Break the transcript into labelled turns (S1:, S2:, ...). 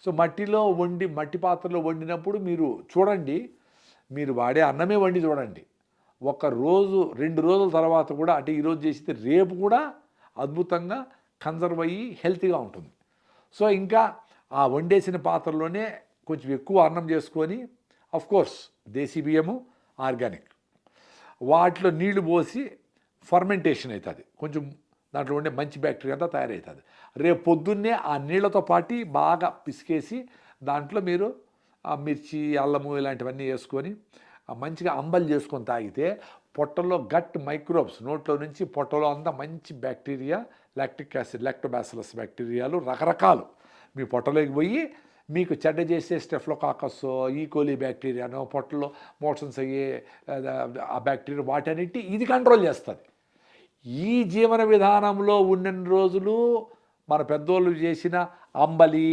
S1: So మట్టిలో వండి మట్టి పాత్రలో వండినప్పుడు మీరు చూడండి, మీరు వాడే అన్నమే వండి చూడండి. ఒక రోజు 2 రోజుల తర్వాత కూడా అంటే ఈరోజు చేసితే రేపు కూడా అద్భుతంగా కన్జర్వ్ అయ్యి హెల్తీగా ఉంటుంది. సో ఇంకా ఆ వండేసిన పాత్రలోనే కొంచెం ఎక్కువ అన్నం చేసుకొని, కోర్స్ దేశీ బియ్యము ఆర్గానిక్ వాటిలో నీళ్లు పోసి ఫర్మెంటేషన్ అవుతుంది. కొంచెం దాంట్లో ఉండే మంచి బ్యాక్టీరియా అంతా తయారవుతుంది. రేపు పొద్దున్నే ఆ నీళ్లతో పాటు బాగా పిసికేసి దాంట్లో మీరు ఆ మిర్చి, అల్లము ఇలాంటివన్నీ వేసుకొని మంచిగా అంబలి చేసుకొని తాగితే పొట్టలో గట్ మైక్రోబ్స్ నోట్లో నుంచి పొట్టలో అంతా మంచి బ్యాక్టీరియా, లాక్టిక్ యాసిడ్, లాక్టోబాసిలస్ బ్యాక్టీరియాలు రకరకాలు మీ పొట్టలోకి పోయి మీకు చెడ్డ చేసే స్టెఫ్లోకాకస్, ఈకోలీ బ్యాక్టీరియానో పొట్టలో మోషన్స్ అయ్యే ఆ బ్యాక్టీరియా వాటన్నిటి ఇది కంట్రోల్ చేస్తుంది. ఈ జీవన విధానంలో ఉన్న రోజులు మన పెద్దోళ్ళు చేసిన అంబలి,